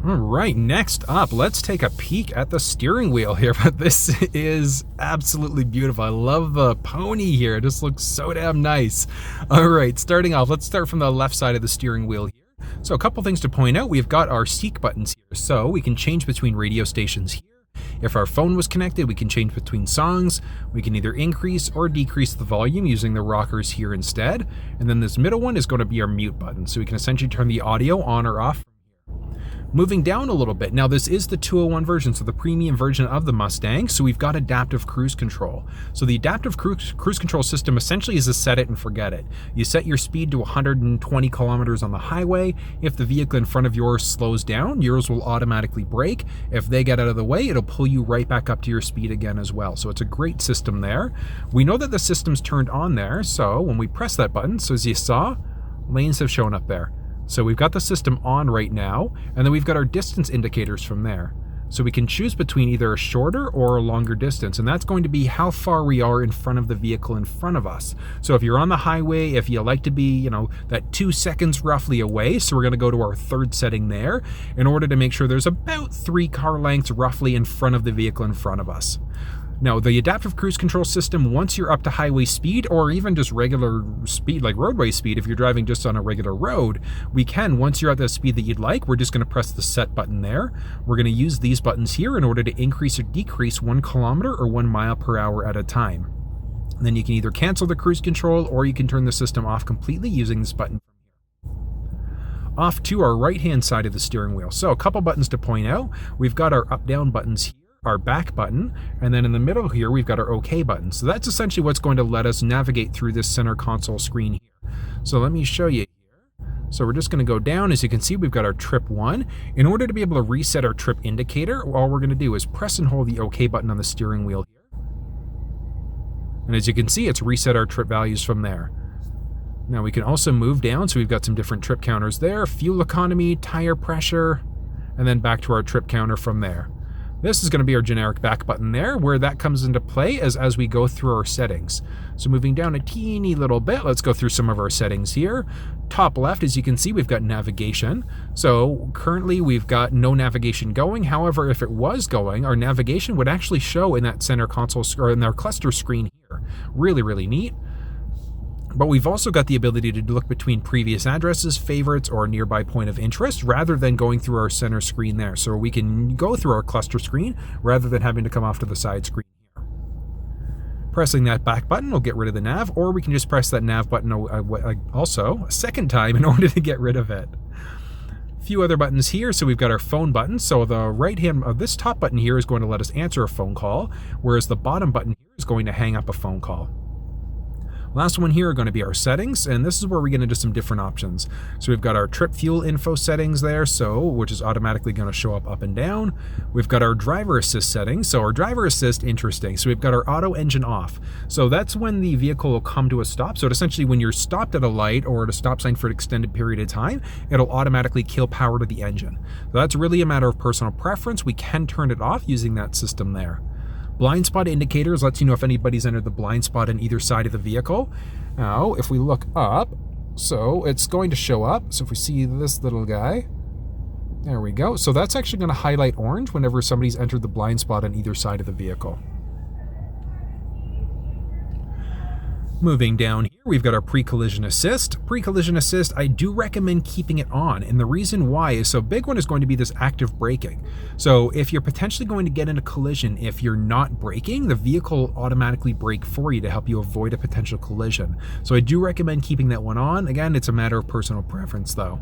All right, next up, let's take a peek at the steering wheel here. But this is absolutely beautiful. I love the pony here. It just looks so damn nice. All right, starting off, let's start from the left side of the steering wheel here. So a couple things to point out. We've got our seek buttons here. So we can change between radio stations here. If our phone was connected, we can change between songs. We can either increase or decrease the volume using the rockers here instead. And then this middle one is going to be our mute button. So we can essentially turn the audio on or off. Moving down a little bit, now this is the 201 version, so the premium version of the Mustang, so we've got adaptive cruise control. So the adaptive cruise control system essentially is a set it and forget it. You set your speed to 120 kilometers on the highway. If the vehicle in front of yours slows down, yours will automatically brake. If they get out of the way, it'll pull you right back up to your speed again as well. So it's a great system there. We know that the system's turned on there, so when we press that button, so as you saw, lanes have shown up there. So we've got the system on right now, and then we've got our distance indicators from there. So we can choose between either a shorter or a longer distance, and that's going to be how far we are in front of the vehicle in front of us. So if you're on the highway, if you like to be, that 2 seconds roughly away, so we're going to go to our third setting there in order to make sure there's about 3 car lengths roughly in front of the vehicle in front of us. Now, the adaptive cruise control system, once you're up to highway speed or even just regular speed, like roadway speed, if you're driving just on a regular road, once you're at the speed that you'd like, we're just going to press the set button there. We're going to use these buttons here in order to increase or decrease 1 kilometer or 1 mile per hour at a time. And then you can either cancel the cruise control or you can turn the system off completely using this button. Off to our right-hand side of the steering wheel. So a couple buttons to point out. We've got our up-down buttons here, our back button, and then in the middle here we've got our OK button. So that's essentially what's going to let us navigate through this center console screen here. So let me show you here. So we're just going to go down. As you can see, we've got our trip 1. In order to be able to reset our trip indicator, all we're going to do is press and hold the OK button on the steering wheel here. And as you can see, it's reset our trip values from there. Now we can also move down, so we've got some different trip counters there, fuel economy, tire pressure, and then back to our trip counter from there. This is going to be our generic back button there, where that comes into play as we go through our settings. So moving down a teeny little bit, let's go through some of our settings here. Top left, as you can see, we've got navigation. So currently we've got no navigation going. However, if it was going, our navigation would actually show in that center console or in our cluster screen here. Really, really neat. But we've also got the ability to look between previous addresses, favorites, or nearby point of interest rather than going through our center screen there. So we can go through our cluster screen rather than having to come off to the side screen here. Pressing that back button will get rid of the nav, or we can just press that nav button also a second time in order to get rid of it. A few other buttons here. So we've got our phone button. So the right hand of this top button here is going to let us answer a phone call, whereas the bottom button here is going to hang up a phone call. Last one here are going to be our settings, and this is where we get into some different options. So we've got our trip fuel info settings there, which is automatically going to show up and down. We've got our driver assist settings. So our driver assist, interesting. So we've got our auto engine off. So that's when the vehicle will come to a stop. So essentially when you're stopped at a light or at a stop sign for an extended period of time, it'll automatically kill power to the engine. So that's really a matter of personal preference. We can turn it off using that system there. Blind spot indicators lets you know if anybody's entered the blind spot on either side of the vehicle. Now, if we look up, so it's going to show up. So if we see this little guy, there we go. So that's actually going to highlight orange whenever somebody's entered the blind spot on either side of the vehicle. Moving down here, we've got our pre-collision assist. Pre-collision assist, I do recommend keeping it on, and the reason why is, so big one is going to be this active braking. So if you're potentially going to get in a collision, if you're not braking, the vehicle will automatically brake for you to help you avoid a potential collision. So I do recommend keeping that one on. Again, it's a matter of personal preference though.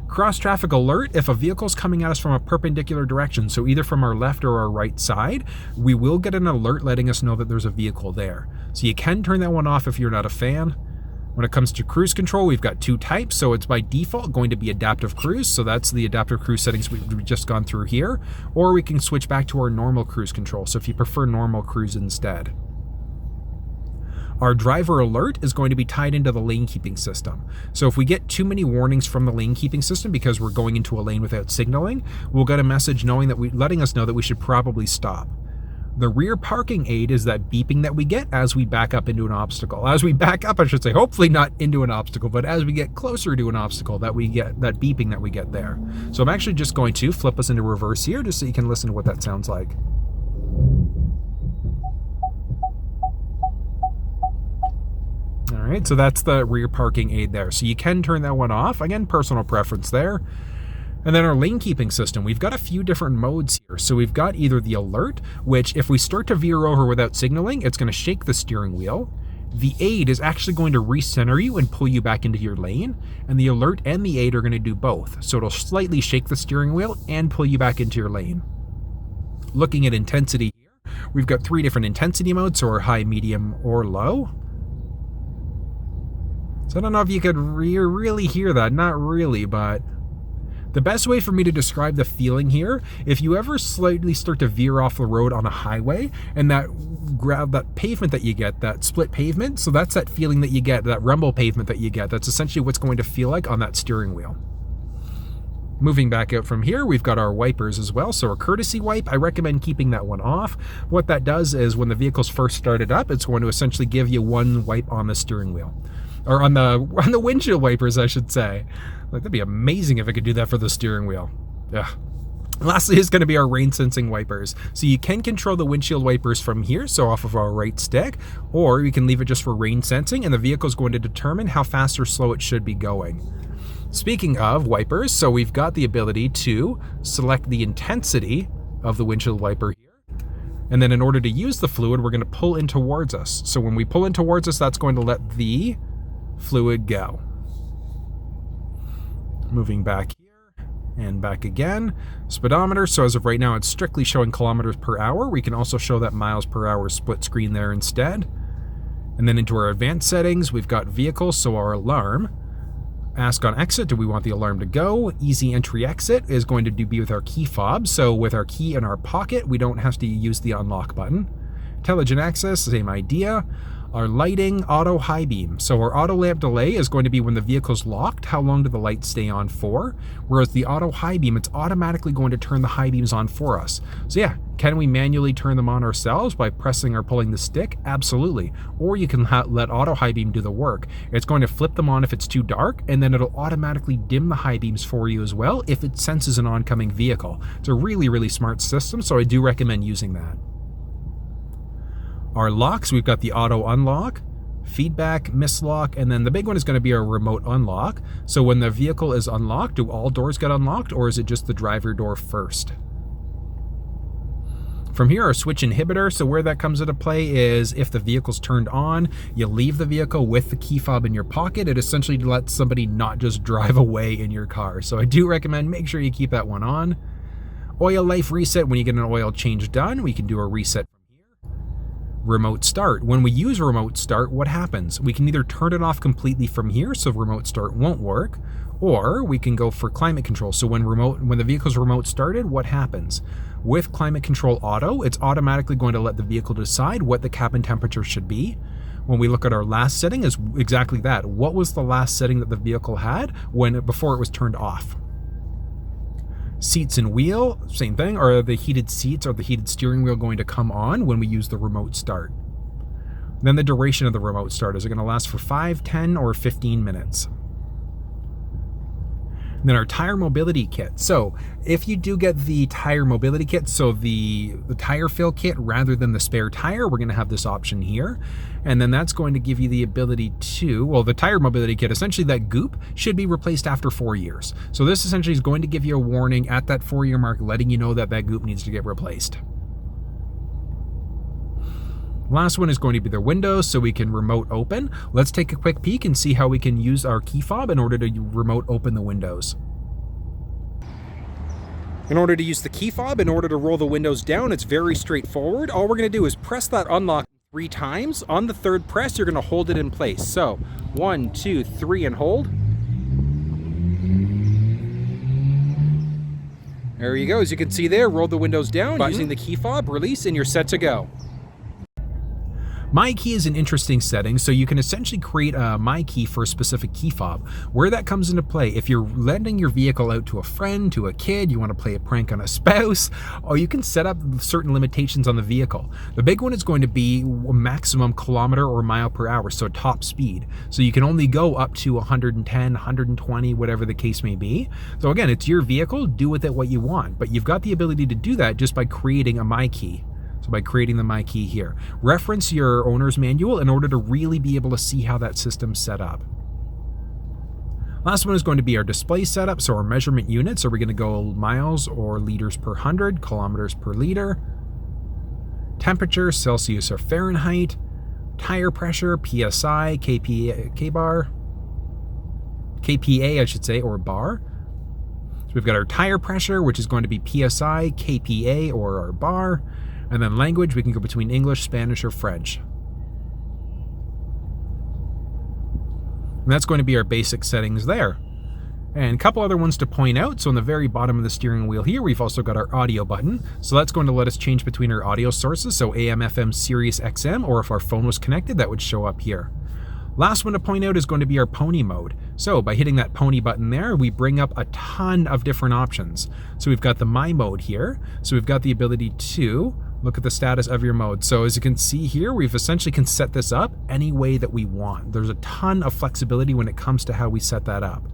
Cross traffic alert, if a vehicle's coming at us from a perpendicular direction, so either from our left or our right side, we will get an alert letting us know that there's a vehicle there. So you can turn that one off if you're not a fan. When it comes to cruise control, we've got 2 types. So it's by default going to be adaptive cruise. So that's the adaptive cruise settings we've just gone through here. Or we can switch back to our normal cruise control. So if you prefer normal cruise instead. Our driver alert is going to be tied into the lane keeping system. So if we get too many warnings from the lane keeping system because we're going into a lane without signaling, we'll get a message letting us know that we should probably stop. The rear parking aid is that beeping that we get as we back up into an obstacle. As we back up, I should say, hopefully not into an obstacle, but as we get closer to an obstacle, that we get that beeping that we get there. So I'm actually just going to flip us into reverse here just so you can listen to what that sounds like. All right, so that's the rear parking aid there. So you can turn that one off. Again, personal preference there. And then our lane keeping system, we've got a few different modes here. So we've got either the alert, which if we start to veer over without signaling, it's going to shake the steering wheel. The aid is actually going to recenter you and pull you back into your lane. And the alert and the aid are going to do both. So it'll slightly shake the steering wheel and pull you back into your lane. Looking at intensity here, we've got 3 different intensity modes, so our high, medium, or low. So I don't know if you could really hear that. Not really, but the best way for me to describe the feeling here, if you ever slightly start to veer off the road on a highway and that pavement that you get, that split pavement, so that's that feeling that you get, that rumble pavement that you get. That's essentially what's going to feel like on that steering wheel. Moving back out from here, we've got our wipers as well. So our courtesy wipe, I recommend keeping that one off. What that does is when the vehicle's first started up, it's going to essentially give you one wipe on the steering wheel. Or on the windshield wipers, I should say. Like, that'd be amazing if I could do that for the steering wheel. Ugh. Lastly is going to be our rain sensing wipers. So you can control the windshield wipers from here, so off of our right stick, or you can leave it just for rain sensing, and the vehicle is going to determine how fast or slow it should be going. Speaking of wipers, so we've got the ability to select the intensity of the windshield wiper here. And then in order to use the fluid, we're going to pull in towards us. So when we pull in towards us, that's going to let the fluid go. Moving back here and back again. Speedometer, so as of right now, it's strictly showing kilometers per hour. We can also show that miles per hour split screen there instead. And then into our advanced settings, we've got vehicle, so our alarm. Ask on exit, do we want the alarm to go? Easy entry exit is going to be with our key fob. So with our key in our pocket, we don't have to use the unlock button. Intelligent access, same idea. Our lighting, auto high beam. So our auto lamp delay is going to be when the vehicle's locked, how long do the lights stay on for? Whereas the auto high beam, it's automatically going to turn the high beams on for us. So yeah, can we manually turn them on ourselves by pressing or pulling the stick? Absolutely. Or you can let auto high beam do the work. It's going to flip them on if it's too dark, and then it'll automatically dim the high beams for you as well if it senses an oncoming vehicle. It's a really, really smart system, so I do recommend using that. Our locks, we've got the auto unlock, feedback, mislock, and then the big one is going to be our remote unlock. So when the vehicle is unlocked, do all doors get unlocked, or is it just the driver door first? From here, our switch inhibitor, so where that comes into play is if the vehicle's turned on, you leave the vehicle with the key fob in your pocket. It essentially lets somebody not just drive away in your car. So I do recommend make sure you keep that one on. Oil life reset, when you get an oil change done, we can do a reset. Remote start. When we use remote start, what happens? We can either turn it off completely from here, so remote start won't work, or we can go for climate control. So when the vehicle's remote started, what happens? With climate control auto, it's automatically going to let the vehicle decide what the cabin temperature should be. When we look at our last setting, is exactly that. What was the last setting that the vehicle had before it was turned off? Seats and wheel, same thing. Are the heated seats or the heated steering wheel going to come on when we use the remote start? Then the duration of the remote start. Is it going to last for 5, 10, or 15 minutes? And then our tire mobility kit. So if you do get the tire mobility kit, so the tire fill kit rather than the spare tire, we're going to have this option here. And then that's going to give you the ability to, well, the tire mobility kit, essentially that goop should be replaced after 4 years. So this essentially is going to give you a warning at that 4-year mark, letting you know that that goop needs to get replaced. Last one is going to be the windows, so we can remote open. Let's take a quick peek and see how we can use our key fob in order to remote open the windows. In order to use the key fob, in order to roll the windows down, it's very straightforward. All we're going to do is press that unlock 3 times. On the 3rd press, you're going to hold it in place. So 1, 2, 3, and hold. There you go. As you can see there, roll the windows down using the key fob, release, and you're set to go. My key is an interesting setting, so you can essentially create a my key for a specific key fob. Where that comes into play, if you're lending your vehicle out to a friend, to a kid, you want to play a prank on a spouse, or you can set up certain limitations on the vehicle. The big one is going to be maximum kilometer or mile per hour, so top speed. So you can only go up to 110, 120, whatever the case may be. So again, it's your vehicle, do with it what you want, but you've got the ability to do that just by creating a my key. So by creating the my key here. Reference your owner's manual in order to really be able to see how that system's set up. Last one is going to be our display setup, so our measurement units. Are we going to go miles or liters per 100, kilometers per liter? Temperature, Celsius or Fahrenheit. Tire pressure, PSI, kPa, I should say, or bar. So we've got our tire pressure, which is going to be PSI, kPa, or our bar. And then language, we can go between English, Spanish, or French. And that's going to be our basic settings there. And a couple other ones to point out. So on the very bottom of the steering wheel here, we've also got our audio button. So that's going to let us change between our audio sources. So AM, FM, Sirius XM, or if our phone was connected, that would show up here. Last one to point out is going to be our pony mode. So by hitting that pony button there, we bring up a ton of different options. So we've got the my mode here. So we've got the ability to look at the status of your mode. So as you can see here, we've essentially can set this up any way that we want. There's a ton of flexibility when it comes to how we set that up.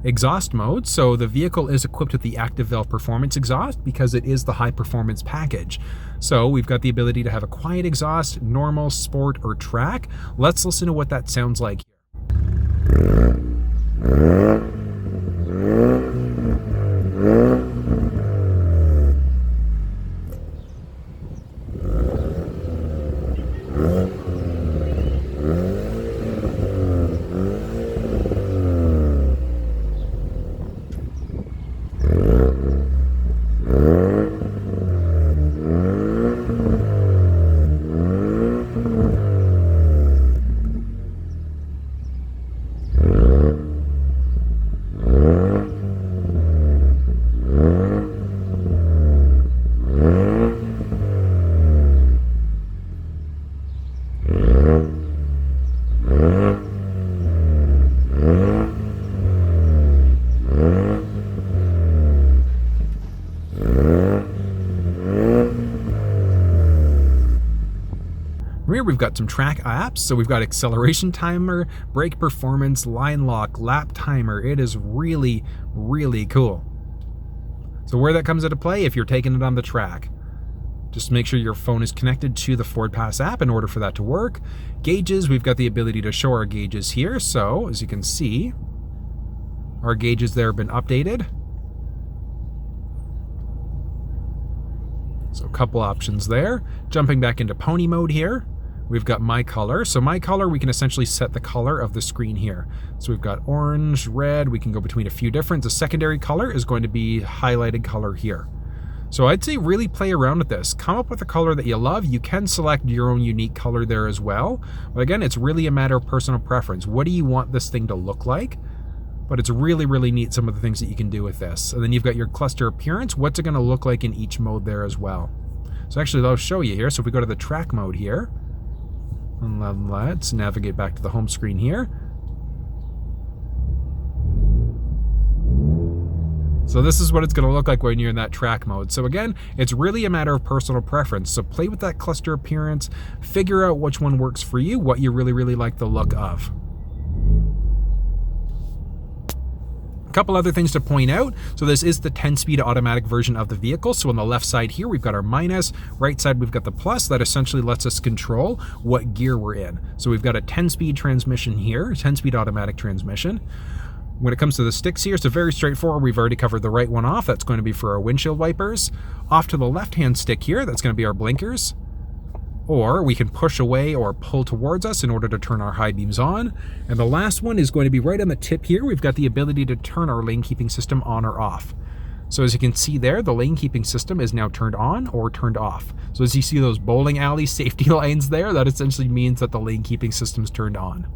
Exhaust mode, so the vehicle is equipped with the Active Valve Performance exhaust because it is the high performance package. So we've got the ability to have a quiet exhaust, normal, sport, or track. Let's listen to what that sounds like here. Here we've got some track apps, so we've got acceleration timer, brake performance, line lock, lap timer. It is really, really cool. So where that comes into play, if you're taking it on the track, just make sure your phone is connected to the Ford Pass app in order for that to work. Gauges, we've got the ability to show our gauges here. So as you can see, our gauges there have been updated. So a couple options there. Jumping back into pony mode here, we've got my color. So my color, we can essentially set the color of the screen here. So we've got orange, red, we can go between a few different. The secondary color is going to be highlighted color here. So I'd say really play around with this. Come up with a color that you love. You can select your own unique color there as well. But again, it's really a matter of personal preference. What do you want this thing to look like? But it's really, really neat, some of the things that you can do with this. And then you've got your cluster appearance. What's it going to look like in each mode there as well? So actually, I'll show you here. So if we go to the track mode here, and let's navigate back to the home screen here. So this is what it's going to look like when you're in that track mode. So again, it's really a matter of personal preference. So play with that cluster appearance, figure out which one works for you, what you really, really like the look of. Couple other things to point out. So this is the 10-speed automatic version of the vehicle. So on the left side here, we've got our minus, right side, we've got the plus. That essentially lets us control what gear we're in. So we've got a 10-speed transmission here, 10-speed automatic transmission. When it comes to the sticks here, it's very straightforward. We've already covered the right one off. That's going to be for our windshield wipers. Off to the left-hand stick here, that's going to be our blinkers. Or we can push away or pull towards us in order to turn our high beams on. And the last one is going to be right on the tip here. We've got the ability to turn our lane keeping system on or off. So as you can see there, the lane keeping system is now turned on or turned off. So as you see those bowling alley safety lines there, that essentially means that the lane keeping system is turned on.